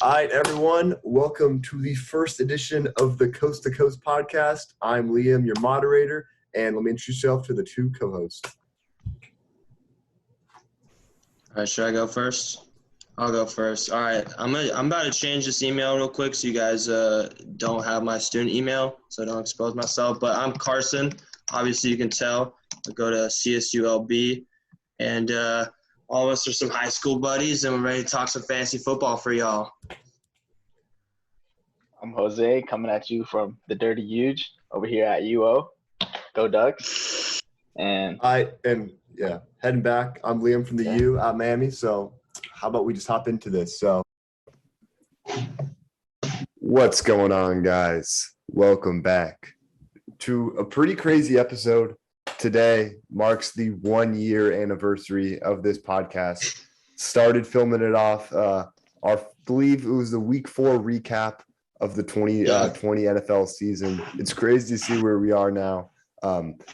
All right, everyone, welcome to the first edition of the Coast2Coast podcast. I'm Liam, your moderator, and let me introduce yourself to the two co-hosts. All right, should I go first? I'll go first. All right, I'm about to change this email real quick so you guys don't have my student email, so I don't expose myself. But I'm Carson. Obviously, you can tell. I go to CSULB, and all of us are some high school buddies, and we're ready to talk some fantasy football for y'all. I'm Jose, coming at you from the Dirty Huge over here at UO. Go Ducks. And heading back. I'm Liam from the U at Miami. So how about we just hop into this? So what's going on, guys? Welcome back to a pretty crazy episode. Today marks the 1-year anniversary of this podcast. Started filming it off. I believe it was the week 4 recap of the 2020 NFL season. It's crazy to see where we are now.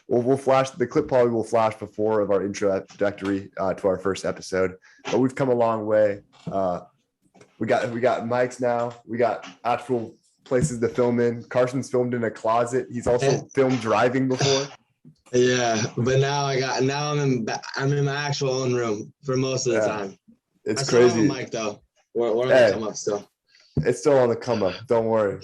We'll flash the clip. Probably will flash before of our introductory to our first episode. But we've come a long way. We got mics now. We got actual places to film in. Carson's filmed in a closet. He's also filmed driving before. Yeah, but now I'm in my actual own room for most of the time. It's crazy. Still have a mic though. We're on the come up still. It's still on the come up. Don't worry.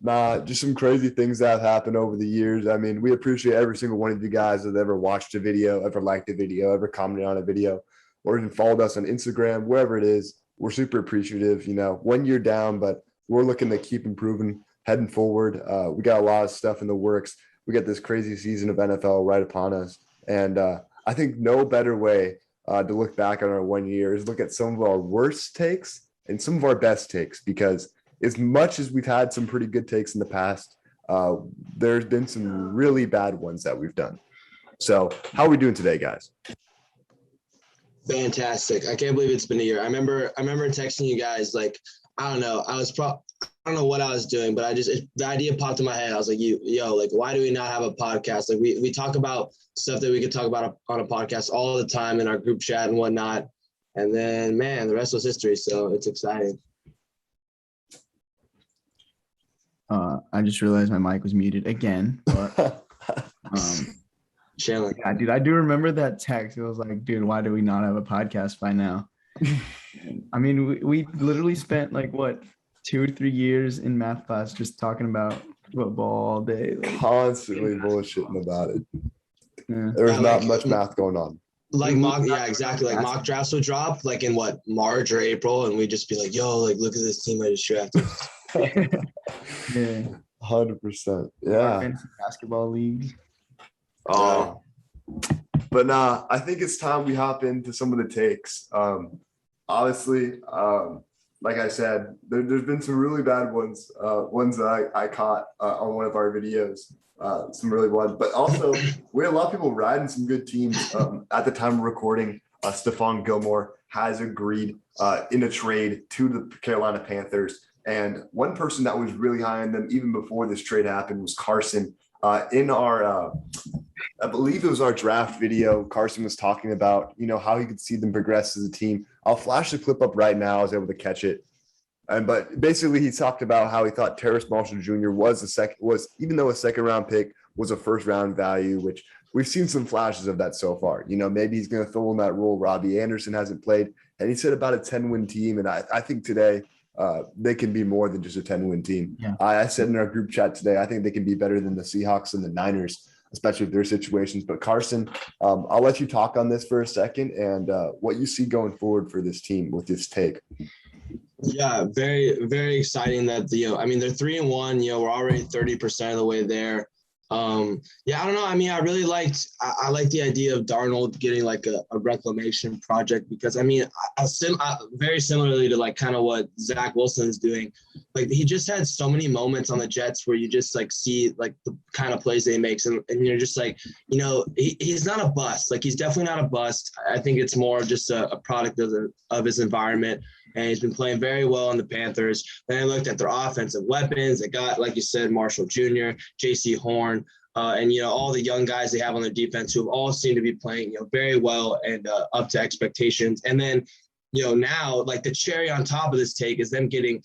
But just some crazy things that have happened over the years. I mean, we appreciate every single one of you guys that ever watched a video, ever liked a video, ever commented on a video, or even followed us on Instagram, wherever it is. We're super appreciative. 1 year down, but we're looking to keep improving, heading forward. We got a lot of stuff in the works. We got this crazy season of NFL right upon us. And I think no better way to look back on our 1 year is look at some of our worst takes and some of our best takes, because as much as we've had some pretty good takes in the past, there's been some really bad ones that we've done. So how are we doing today, guys? Fantastic. I can't believe it's been a year. I remember texting you guys, like, I don't know. I don't know what I was doing, but the idea popped in my head. I was like, why do we not have a podcast? Like we talk about stuff that we could talk about on a podcast all the time in our group chat and whatnot. And then, man, the rest was history. So it's exciting. I just realized my mic was muted again. But, Chilling. Yeah, dude, I do remember that text. It was like, dude, why do we not have a podcast by now? I mean, we literally spent 2 or 3 years in math class just talking about football all day. Constantly bullshitting about it. Yeah. There was not much math going on. Exactly. Like mock drafts would drop in March or April, and we'd just be like, look at this team I just drafted. Yeah. 100%. Yeah. Fantasy basketball leagues. Oh. But I think it's time we hop into some of the takes. Obviously, like I said, there's been some really bad ones that I caught on one of our videos, some really ones. But also, we had a lot of people riding some good teams. At the time of recording, Stephon Gilmore has agreed in a trade to the Carolina Panthers. And one person that was really high on them even before this trade happened was Carson. In our, I believe it was our draft video, Carson was talking about, how he could see them progress as a team. I'll flash the clip up right now. I was able to catch it. But basically he talked about how he thought Terrace Marshall Jr. even though a second round pick was a first round value, which we've seen some flashes of that so far. Maybe he's going to fill in that role. Robbie Anderson hasn't played. And he said about a 10-win team. And I think today they can be more than just a 10-win team. Yeah. I said in our group chat today, I think they can be better than the Seahawks and the Niners, especially with their situations. But Carson, I'll let you talk on this for a second and what you see going forward for this team with this take. Yeah, very, very exciting that, they're 3-1, we're already 30% of the way there. I don't know. I really liked the idea of Darnold getting a reclamation project, because very similarly to kind of what Zach Wilson's doing, he just had so many moments on the Jets where you just see the kind of plays that he makes, and you're just he's not a bust. He's definitely not a bust. I think it's more just a product of his environment. And he's been playing very well in the Panthers. Then I looked at their offensive weapons. They got, like you said, Marshall Jr., J.C. Horn, and, all the young guys they have on their defense who all seem to be playing, very well and up to expectations. And then, now like the cherry on top of this take is them getting,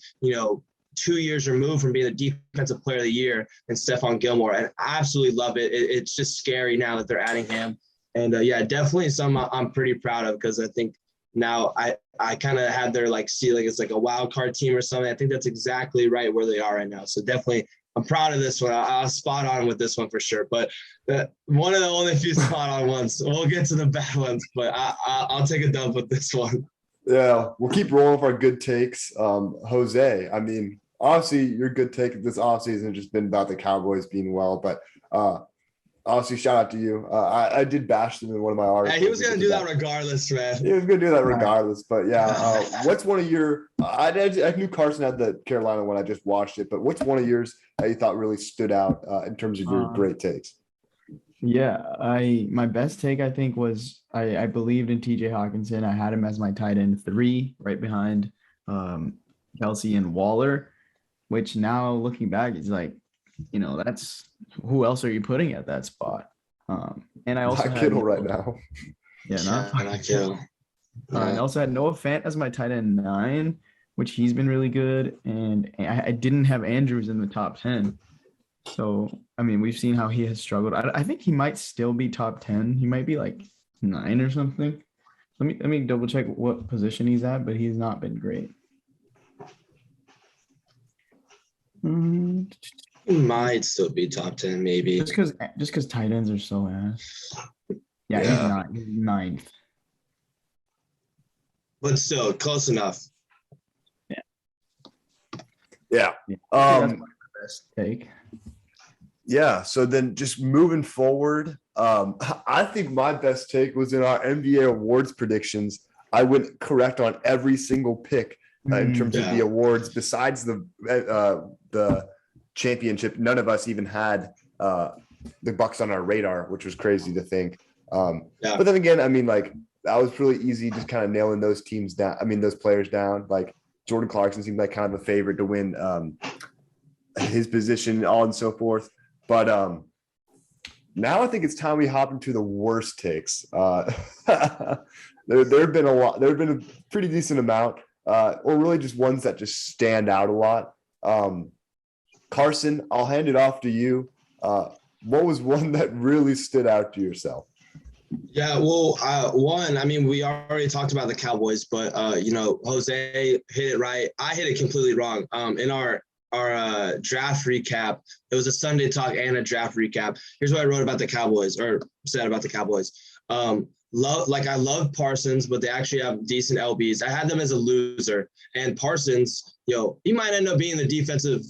2 years removed from being the defensive player of the year and Stephon Gilmore. And I absolutely love it. It's just scary now that they're adding him. And definitely something I'm pretty proud of, because I think now I kind of had their like ceiling as like a wild card team or something. I think that's exactly right where they are right now. So definitely I'm proud of this one. I'll spot on with this one for sure. But one of the only few spot on ones. We'll get to the bad ones, but I'll take a dub with this one. Yeah, we'll keep rolling with our good takes. Jose, I mean, obviously your good take this offseason has just been about the Cowboys being well, but obviously shout out to you. I did bash them in one of my articles. Yeah, he was going to do that regardless, man. He was going to do that regardless, but yeah. What's one of your I knew Carson had the Carolina one. I just watched it, but what's one of yours that you thought really stood out in terms of your great takes? Yeah, my best take I think was I believed in TJ Hawkinson. I had him as my tight end 3, right behind Kelsey and Waller, which now looking back is like, that's who else are you putting at that spot? And I also not had Kittle right now. Yeah, not Kittle. I also had Noah Fant as my tight end 9, which he's been really good, and I didn't have Andrews in the top 10. So, I mean, we've seen how he has struggled. I think he might still be top 10. He might be like 9 or something. Let me double check what position he's at, but he's not been great. He might still be top 10, maybe. Just because tight ends are so ass. Yeah, he's 9th. But still, close enough. Yeah. That's my best take. Yeah. So then just moving forward, I think my best take was in our NBA awards predictions. I went correct on every single pick in terms of the awards. Besides the championship, none of us even had the Bucks on our radar, which was crazy to think. But then again, I mean, like, that was really easy, just kind of nailing those teams down. I mean, those players down. Like Jordan Clarkson seemed like kind of a favorite to win his position, all and so forth. But now I think it's time we hop into the worst takes. There have been a lot. There have been a pretty decent amount, or really just ones that just stand out a lot. Carson, I'll hand it off to you. What was one that really stood out to yourself? Yeah, well, one, I mean, we already talked about the Cowboys, but Jose hit it right. I hit it completely wrong. In our draft recap, it was a Sunday talk and a draft recap. Here's what I wrote about the Cowboys, or said about the Cowboys. I love Parsons, but they actually have decent LBs. I had them as a loser, and Parsons, he might end up being the defensive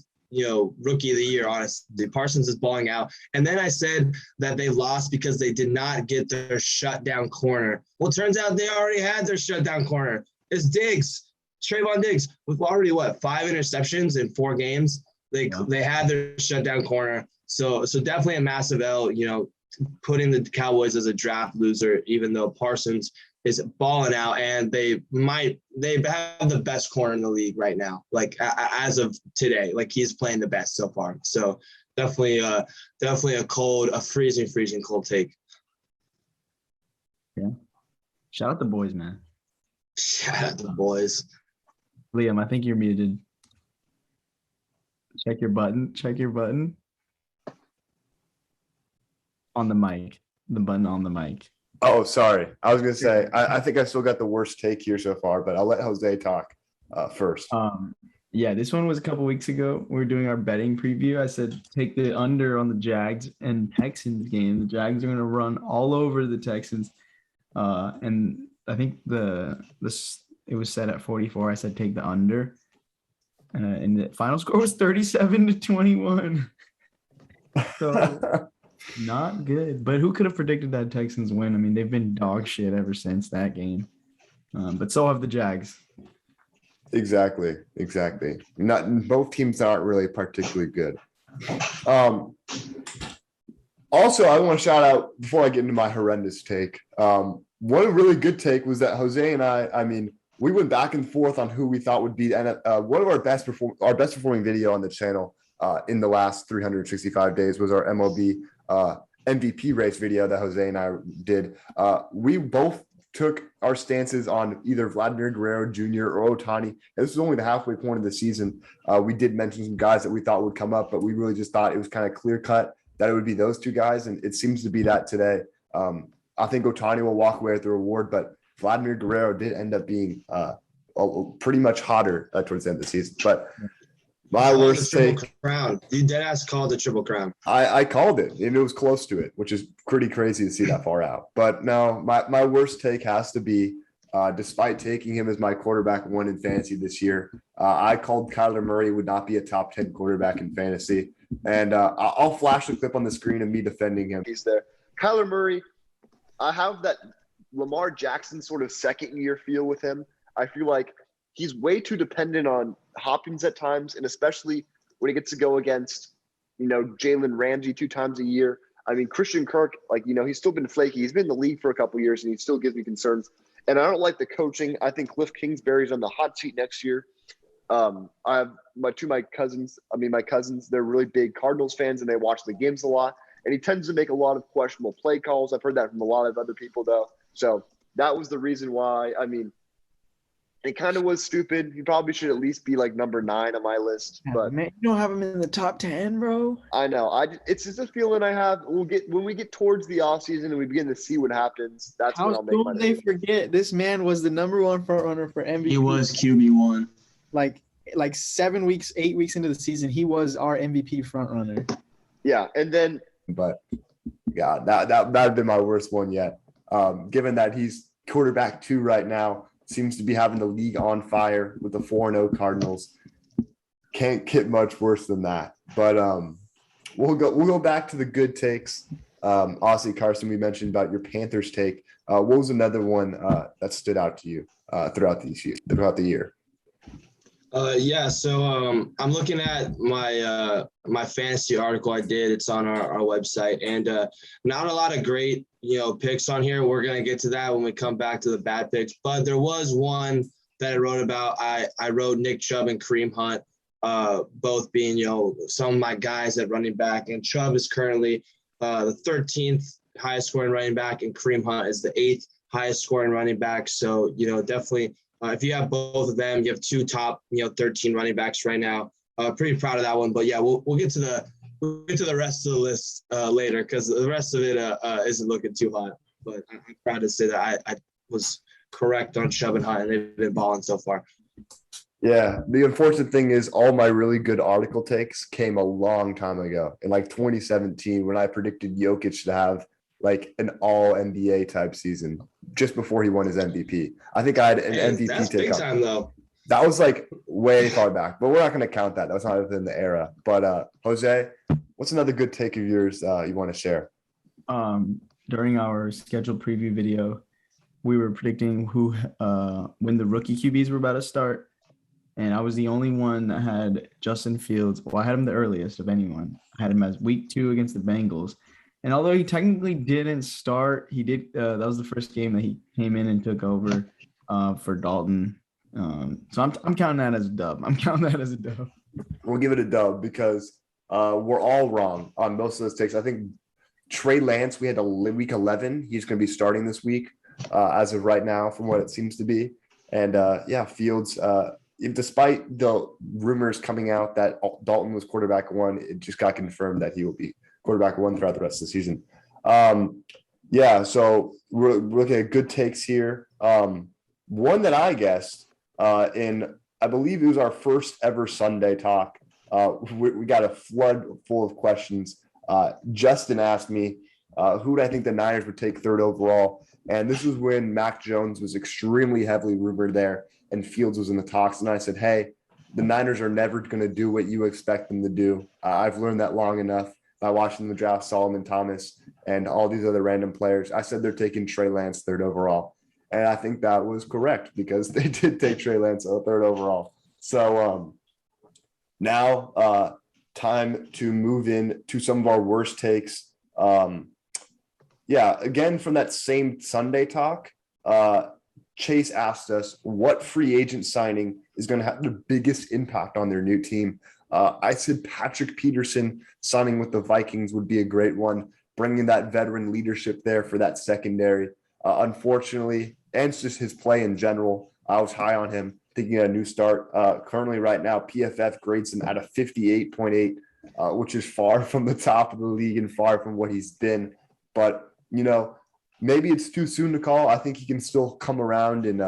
rookie of the year, honestly. Parsons is balling out. And then I said that they lost because they did not get their shutdown corner. Well, it turns out they already had their shutdown corner. It's Diggs, Trayvon Diggs, with already 5 interceptions in 4 games. They had their shutdown corner. So definitely a massive L, putting the Cowboys as a draft loser, even though Parsons is balling out, and they have the best corner in the league right now. Like as of today, like he's playing the best so far. So definitely a freezing cold take. Yeah. Shout out the boys, man. Shout out the boys. Liam, I think you're muted. Check your button. On the mic. The button on the mic. Oh, sorry. I was going to say, I think I still got the worst take here so far, but I'll let Jose talk first. Yeah, this one was a couple weeks ago. We were doing our betting preview. I said, take the under on the Jags and Texans game. The Jags are going to run all over the Texans. And I think it was set at 44. I said, take the under. And the final score was 37-21. So not good. But who could have predicted that Texans win? I mean, they've been dog shit ever since that game. But so have the Jags. Exactly. Both teams aren't really particularly good. Also, I want to shout out, before I get into my horrendous take, one really good take was that Jose and I mean, we went back and forth on who we thought would be one of our best performing video on the channel in the last 365 days was our MLB MVP race video that Jose and I did. We both took our stances on either Vladimir Guerrero Jr. or Ohtani. And this is only the halfway point of the season. We did mention some guys that we thought would come up, but we really just thought it was kind of clear cut that it would be those two guys. And it seems to be that today. I think Ohtani will walk away with the reward, but Vladimir Guerrero did end up being pretty much hotter towards the end of the season. But my worst take. Crown. You dead ass called the Triple Crown. I called it, and it was close to it, which is pretty crazy to see that far out. But no, my worst take has to be, despite taking him as my quarterback one in fantasy this year, I called Kyler Murray would not be a top 10 quarterback in fantasy. And I'll flash the clip on the screen of me defending him. He's there. Kyler Murray, I have that Lamar Jackson sort of second year feel with him. I feel like he's way too dependent on Hopkins at times, and especially when he gets to go against, Jalen Ramsey 2 times a year. I mean, Christian Kirk, he's still been flaky. He's been in the league for a couple of years, and he still gives me concerns. And I don't like the coaching. I think Cliff Kingsbury's on the hot seat next year. I have my cousins, they're really big Cardinals fans, and they watch the games a lot. And he tends to make a lot of questionable play calls. I've heard that from a lot of other people, though. So that was the reason why. It kind of was stupid. He probably should at least be like number 9 on my list. But man, you don't have him in the top 10, bro. I know. It's just a feeling I have. When we get towards the offseason and we begin to see what happens. That's when I'll make my they forget this man was the number 1 front runner for MVP. He was QB1. Like 8 weeks into the season, he was our MVP front runner. Yeah, and then, but yeah, that'd been my worst one yet. Given that he's quarterback 2 right now. Seems to be having the league on fire with the 4-0 Cardinals. Can't get much worse than that. But we'll go back to the good takes. Aussie Carson, we mentioned about your Panthers take. What was another one that stood out to you throughout the year? So I'm looking at my fantasy article I did. It's on our website, and not a lot of great picks on here. We're gonna get to that when we come back to the bad picks. But there was one that I wrote about. I wrote Nick Chubb and Kareem Hunt, both being some of my guys at running back. And Chubb is currently the 13th highest scoring running back, and Kareem Hunt is the 8th highest scoring running back. So definitely. If you have both of them, you have 2 top, 13 running backs right now. Pretty proud of that one. But yeah, we'll get to the rest of the list later, because the rest of it isn't looking too hot. But I'm proud to say that I was correct on Chubb and Hunt, and they've been balling so far. Yeah, the unfortunate thing is all my really good article takes came a long time ago, in like 2017, when I predicted Jokic to have like an all NBA type season just before he won his MVP. I think I had an MVP that's take big up. time though. That was like way far back, but we're not going to count that. That was not within the era. But Jose, what's another good take of yours you want to share? During our scheduled preview video, we were predicting when the rookie QBs were about to start. And I was the only one that had Justin Fields. Well, I had him the earliest of anyone. I had him as week 2 against the Bengals. And although he technically didn't start, he did. That was the first game that he came in and took over for Dalton. So I'm counting that as a dub. We'll give it a dub because we're all wrong on most of those takes. I think Trey Lance, we had week 11. He's going to be starting this week as of right now, from what it seems to be. And Fields. Despite the rumors coming out that Dalton was quarterback 1, it just got confirmed that he will be quarterback 1 throughout the rest of the season. So we're looking at good takes here. One that I guessed I believe it was our first ever Sunday talk. We got a flood full of questions. Justin asked me, who do I think the Niners would take 3rd overall? And this was when Mac Jones was extremely heavily rumored there and Fields was in the talks. And I said, hey, the Niners are never going to do what you expect them to do. I've learned that long enough by watching the draft Solomon Thomas and all these other random players. I said they're taking Trey Lance 3rd overall. And I think that was correct because they did take Trey Lance 3rd overall. So now time to move in to some of our worst takes. Again, from that same Sunday talk, Chase asked us what free agent signing is going to have the biggest impact on their new team. I said Patrick Peterson signing with the Vikings would be a great one, bringing that veteran leadership there for that secondary. Unfortunately, and it's just his play in general. I was high on him, thinking a new start. Currently, right now, PFF grades him at a 58.8, which is far from the top of the league and far from what he's been. But, maybe it's too soon to call. I think he can still come around and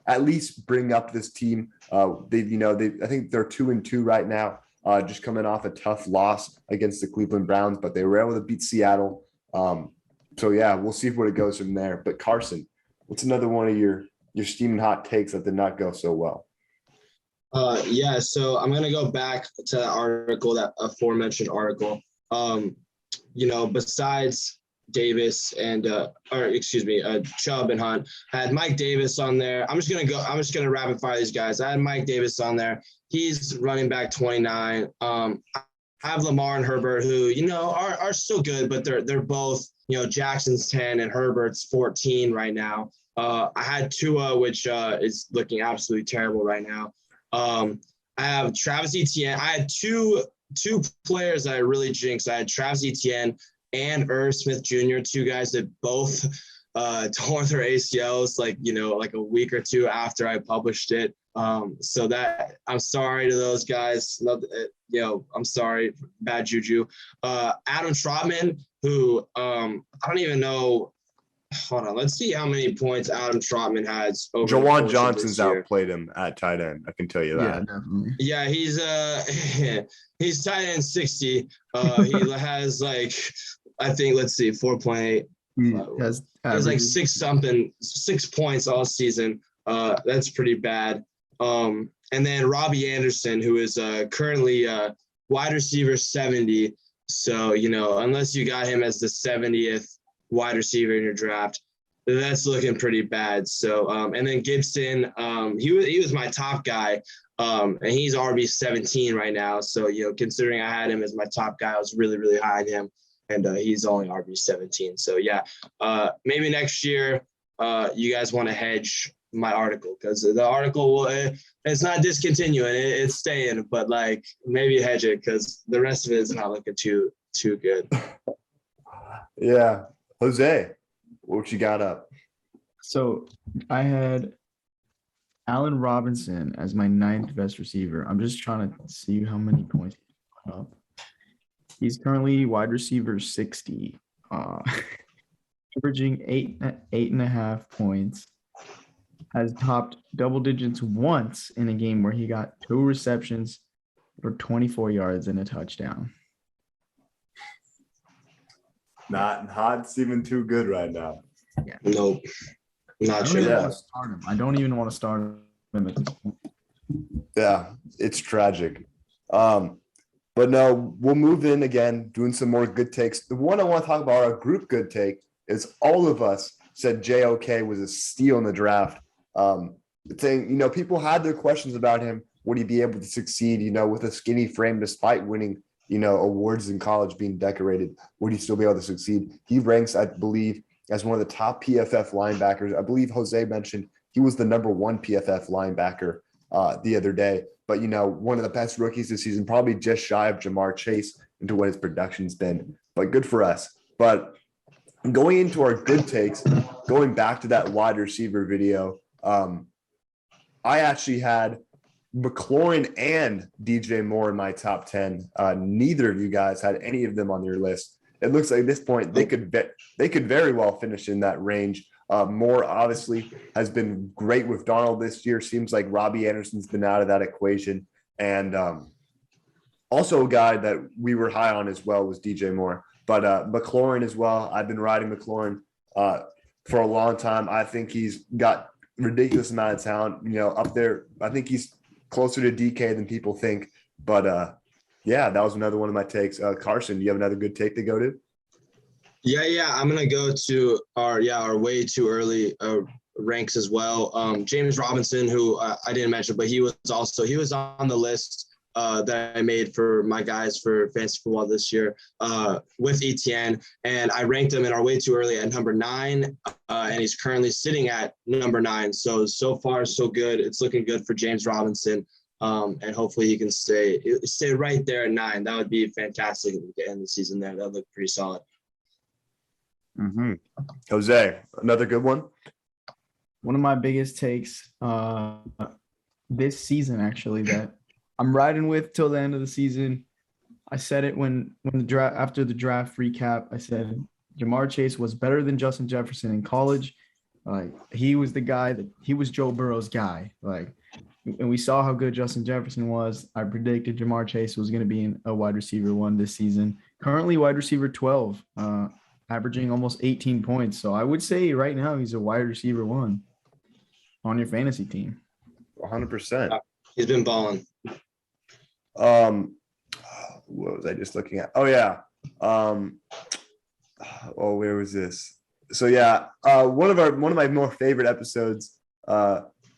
at least bring up this team. I think they're 2-2 right now, just coming off a tough loss against the Cleveland Browns, but they were able to beat Seattle. So yeah, we'll see what it goes from there. But Carson, what's another one of your steaming hot takes that did not go so well? So I'm gonna go back to that article, that aforementioned article. Besides Davis and Chubb and Hunt, I had Mike Davis on there. I'm just gonna rapid fire these guys. I had Mike Davis on there. He's running back 29. I have Lamar and Herbert, who are still good, but they're both, Jackson's 10 and Herbert's 14 right now. I had Tua, which is looking absolutely terrible right now. I have Travis Etienne. I had two players that I really jinxed. I had Travis Etienne and Irv Smith Jr., two guys that both tore their ACLs like a week or two after I published it. So that I'm sorry to those guys. I'm sorry, bad juju. Adam Trotman, who I don't even know. Hold on, let's see how many points Adam Trotman has over. Jawan Johnson's outplayed him at tight end. I can tell you that. Yeah, definitely. Yeah, he's tight end 60. He has I think, let's see, 4.8. He has like 6 points all season. That's pretty bad. And then Robbie Anderson, who is currently wide receiver 70. So, unless you got him as the 70th wide receiver in your draft, that's looking pretty bad. So, and then Gibson, he was my top guy, and he's RB 17 right now. So, considering I had him as my top guy, I was really, really high on him, and he's only RB 17. So, yeah, maybe next year you guys want to hedge my article, because the article it's not discontinuing, it's staying, but maybe hedge it, because the rest of it is not looking too good. Yeah. Jose, what you got up? So I had Allen Robinson as my 9th best receiver. I'm just trying to see how many points he put up. He's currently wide receiver 60, averaging 8.5 points. Has topped double digits once in a game where he got 2 receptions for 24 yards and a touchdown. Not even too good right now. Yeah. Nope. Not sure. I don't even want to start him at this point. Yeah, it's tragic. But no, we'll move in again, doing some more good takes. The one I want to talk about, our group good take, is all of us said JOK was a steal in the draft. Saying, people had their questions about him. Would he be able to succeed, with a skinny frame despite winning, awards in college, being decorated? Would he still be able to succeed? He ranks, I believe, as one of the top PFF linebackers. I believe Jose mentioned he was the number 1 PFF linebacker the other day. But, one of the best rookies this season, probably just shy of Jamar Chase into what his production's been. But good for us. But going into our good takes, going back to that wide receiver video, I actually had McLaurin and DJ Moore in my top 10. Neither of you guys had any of them on your list. It looks like at this point they could very well finish in that range. Moore obviously has been great with Darnold this year. Seems like Robbie Anderson's been out of that equation. And also a guy that we were high on as well was DJ Moore. But McLaurin as well. I've been riding McLaurin for a long time. I think he's got ridiculous amount of talent, up there. I think he's closer to DK than people think. But yeah, that was another one of my takes. Carson, do you have another good take to go to? Yeah. I'm gonna go to our way too early ranks as well. James Robinson, who I didn't mention, but he was on the list that I made for my guys for fantasy football this year with ETN, and I ranked him in our way too early at number 9, and he's currently sitting at number 9. So far so good. It's looking good for James Robinson, and hopefully he can stay right there at 9. That would be fantastic to end the season there. That would look pretty solid. Mm-hmm. Jose, another good one. one of my biggest takes this season, actually, that I'm riding with till the end of the season. I said it when the draft, after the draft recap, I said Jamar Chase was better than Justin Jefferson in college. Like, he was the guy he was Joe Burrow's guy. Like, and we saw how good Justin Jefferson was. I predicted Jamar Chase was going to be a wide receiver 1 this season. Currently wide receiver 12, averaging almost 18 points. So I would say right now he's a wide receiver 1 on your fantasy team. 100%. He's been balling. What was I just looking at? Oh yeah. Where was this? So yeah, one of my more favorite episodes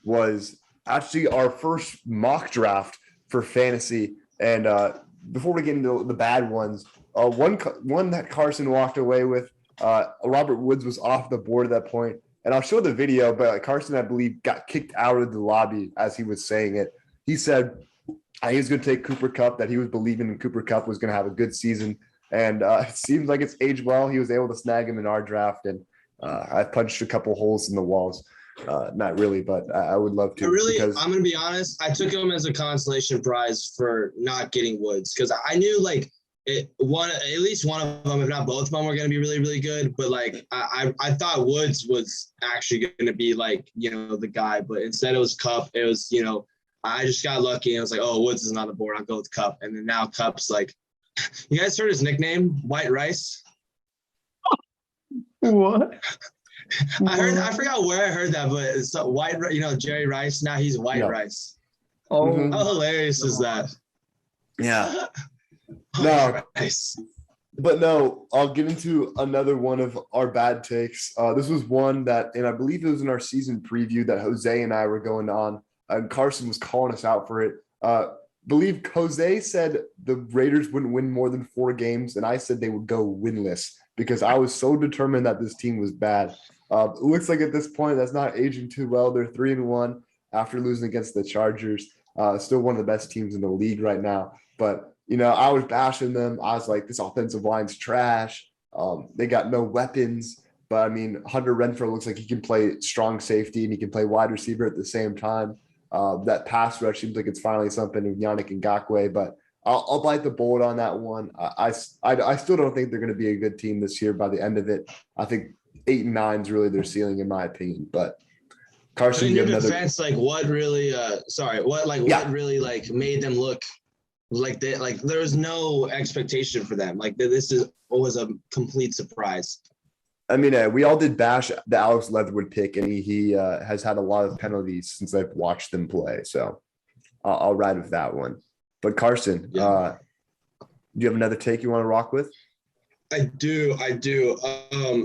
was actually our first mock draft for fantasy. And before we get into the bad ones, one that Carson walked away with, Robert Woods was off the board at that point. And I'll show the video, but Carson, I believe, got kicked out of the lobby as he was saying it. He said he was going to take Cooper Kupp, that he was believing in Cooper Kupp was going to have a good season. And it seems like it's aged well. He was able to snag him in our draft. And I punched a couple holes in the walls. Not really, but I would love to. I'm going to be honest. I took him as a consolation prize for not getting Woods, because I knew at least one of them, if not both of them, were going to be really, really good. But I thought Woods was actually going to be the guy, but instead it was Kupp. It was, I just got lucky and I was like, oh, Woods is not on the board. I'll go with Kupp. And then now Kupp's you guys heard his nickname, White Rice? What? I forgot where I heard that, but it's White, Jerry Rice. Now he's White Rice. Oh, How hilarious is that? Yeah. No. Rice. But no, I'll get into another one of our bad takes. This was one that, and I believe it was in our season preview that Jose and I were going on, and Carson was calling us out for it. Believe Jose said the Raiders wouldn't win more than 4 games, and I said they would go winless because I was so determined that this team was bad. It looks like at this point that's not aging too well. They're 3-1 after losing against the Chargers. Still one of the best teams in the league right now. But I was bashing them. I was like, this offensive line's trash. They got no weapons. But I mean, Hunter Renfrow looks like he can play strong safety and he can play wide receiver at the same time. That pass rush seems like it's finally something with Yannick Ngakoue, but I'll bite the bullet on that one. I still don't think they're going to be a good team this year by the end of it. I think 8-9 is really their ceiling in my opinion. But Carson, in your defense, what really what really made them look like they there was no expectation for them. This was a complete surprise. I mean, we all did bash the Alex Leatherwood pick, and he has had a lot of penalties since I've watched them play. So I'll ride with that one. But Carson, do you have another take you want to rock with? I do.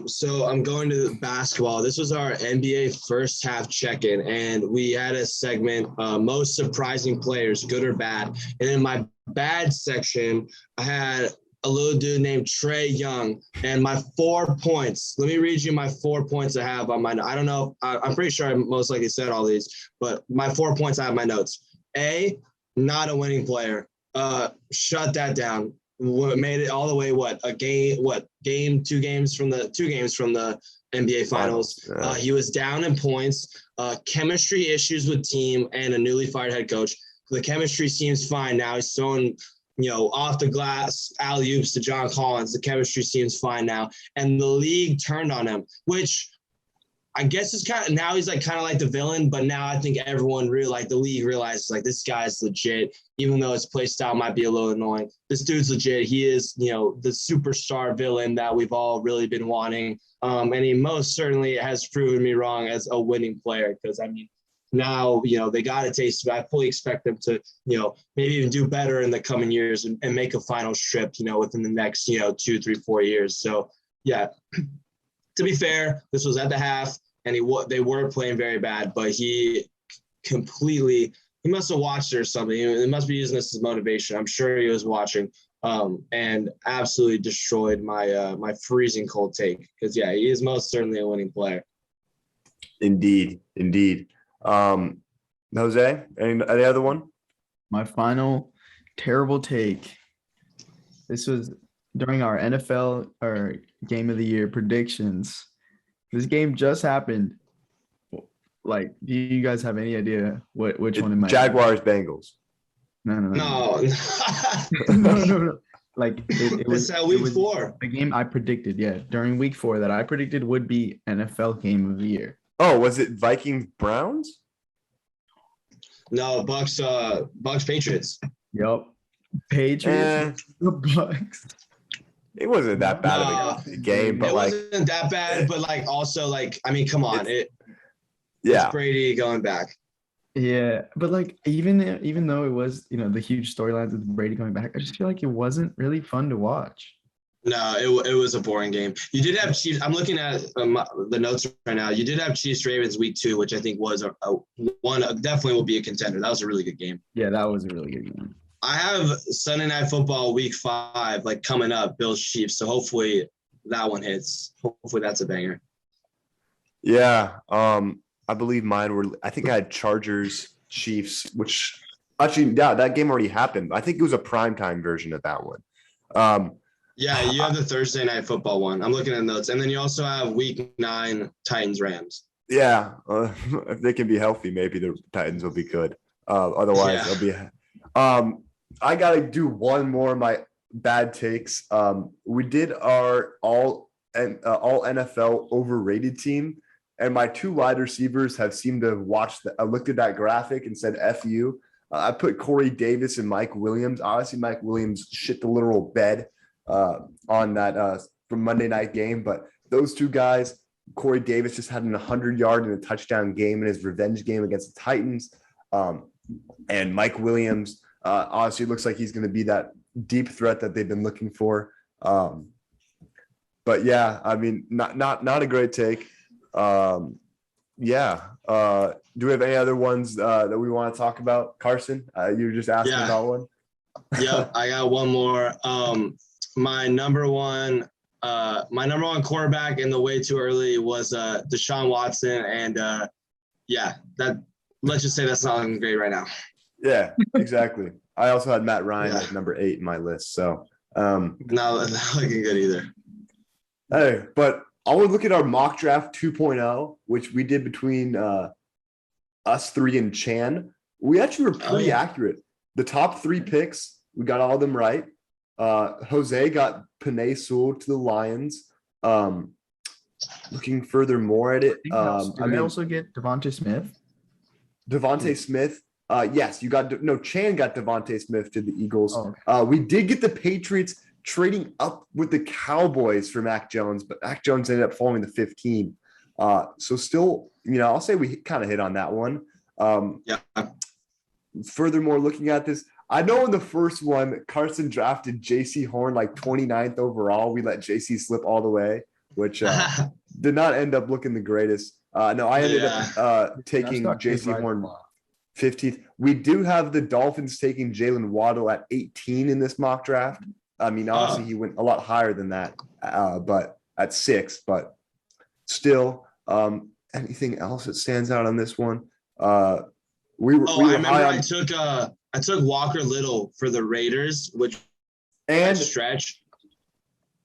So I'm going to basketball. This was our NBA first half check-in, and we had a segment, most surprising players, good or bad. And in my bad section, I had a little dude named Trae Young, and my 4 points. Let me read you my 4 points I have on my notes. I don't know. I'm pretty sure I most likely said all these, but my 4 points I have in my notes. A, not a winning player. Shut that down. Made it all the way. Two games from the NBA Finals. He was down in points. Chemistry issues with team and a newly fired head coach. The chemistry seems fine now. He's throwing off the glass alley-oops to John Collins. The chemistry seems fine now. And the league turned on him, which I guess is now he's kind of like the villain, but now I think everyone the league realizes this guy's legit, even though his play style might be a little annoying. This dude's legit. He is, the superstar villain that we've all really been wanting. And he most certainly has proven me wrong as a winning player, because now, they got a taste of it. I fully expect them to, maybe even do better in the coming years and make a final trip, within the next, 2, 3, 4 years. So, yeah, to be fair, this was at the half, and they were playing very bad, but he must have watched it or something. He must be using this as motivation. I'm sure he was watching, and absolutely destroyed my freezing cold take, because, yeah, he is most certainly a winning player. Indeed. Jose, any other one? My final terrible take. This was during our NFL or game of the year predictions. This game just happened. Like, do you guys have any idea which one it might be? Jaguars Bengals. No. No. No. Like it was It's week it was 4. the game I predicted, during week 4 that I predicted would be NFL game of the year. Oh, was it Vikings Browns? No, Bucks Patriots. Yep. Patriots, the Bucks. It wasn't that bad of a game, but it like wasn't that bad, but like also like I mean, come on, it's Brady going back. Yeah, but like even though it was the huge storylines with Brady coming back, I just feel like it wasn't really fun to watch. No, it was a boring game. You did have Chiefs. I'm looking at the notes right now. You did have Chiefs Ravens week 2, which I think was a one definitely will be a contender. That was a really good game. Yeah, that was a really good game. I have Sunday Night Football week 5 like coming up, Bills Chiefs. So hopefully that one hits. Hopefully that's a banger. Yeah, I believe mine were. I think I had Chargers Chiefs, which actually that game already happened. I think it was a primetime version of that one. Yeah, you have the Thursday Night Football one. I'm looking at notes, and then you also have week 9 Titans Rams. Yeah, if they can be healthy, maybe the Titans will be good. Otherwise, they'll be. I gotta do one more of my bad takes. We did our all NFL overrated team, and my 2 wide receivers have seemed to have watched. I looked at that graphic and said, "F you." I put Corey Davis and Mike Williams. Honestly, Mike Williams shit the literal bed on that from Monday night game, but those 2 guys. Corey Davis just had an 100-yard and a touchdown game in his revenge game against the Titans, and Mike Williams. Honestly, looks like he's going to be that deep threat that they've been looking for. But yeah, I mean, not a great take. Do we have any other ones that we want to talk about? Carson, you were just asking about one. Yep, I got one more. My number one quarterback in the way too early was Deshaun Watson, and let's just say that's not looking great right now. Yeah, exactly. I also had Matt Ryan at number 8 in my list. So not looking good either. Hey, but I would look at our mock draft 2.0, which we did between us 3 and Chan. We actually were pretty accurate. The top 3 picks, we got all of them right. Jose got Penei Sewell to the Lions. Looking further more at it. Did I also get Devontae Smith? Devontae Smith. Yes, you got Chan got Devontae Smith to the Eagles. Oh, okay. We did get the Patriots trading up with the Cowboys for Mac Jones, but Mac Jones ended up falling to 15. So still, I'll say we kind of hit on that one. Furthermore, looking at this, I know in the first one, Carson drafted J.C. Horn like 29th overall. We let J.C. slip all the way, which did not end up looking the greatest. No, I ended up taking J.C. Horn 15th. We do have the Dolphins taking Jalen Waddle at 18 in this mock draft. I mean, obviously he went a lot higher than that, but at 6. But still, anything else that stands out on this one? I remember I took Walker Little for the Raiders, which and stretch.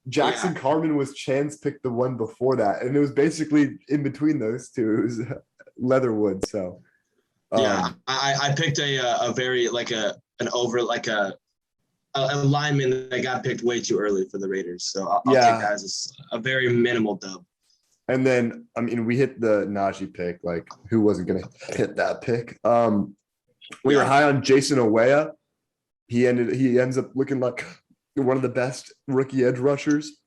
Jackson Carman was Chan's pick the one before that, and it was basically in between those 2. It was Leatherwood. So I picked a very like a lineman that got picked way too early for the Raiders. So I'll take that as a very minimal dub. And then, I mean, we hit the Najee pick. Like, who wasn't going to hit that pick? We were high on Jason Oweya. He ends up looking like one of the best rookie edge rushers.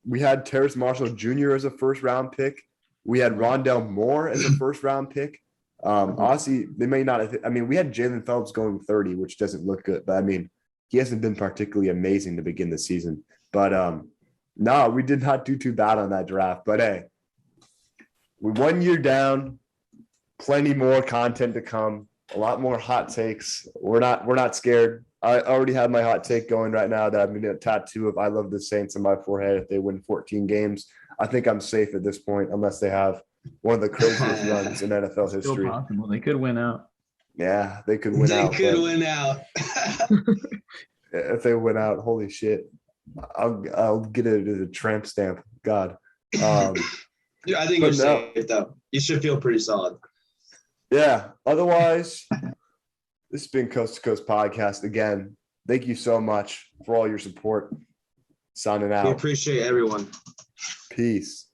We had Terrace Marshall Jr. as a first-round pick. We had Rondell Moore as a first-round pick. Honestly, they may not have – I mean, we had Jalen Phillips going 30, which doesn't look good. But, I mean, he hasn't been particularly amazing to begin the season. But, no, we did not do too bad on that draft. But, hey, we're 1 year down, plenty more content to come, a lot more hot takes. We're not scared. I already have my hot take going right now that I'm going to get a tattoo of I love the Saints on my forehead if they win 14 games. I think I'm safe at this point unless they have one of the craziest runs in NFL history. Still possible. They could win out. Yeah, they could win out. They could win out. If they win out, holy shit. I'll get it as a tramp stamp. God. I think you're safe, though. You should feel pretty solid. Yeah. Otherwise, this has been Coast to Coast Podcast again. Thank you so much for all your support. Signing We out. appreciate everyone. Peace.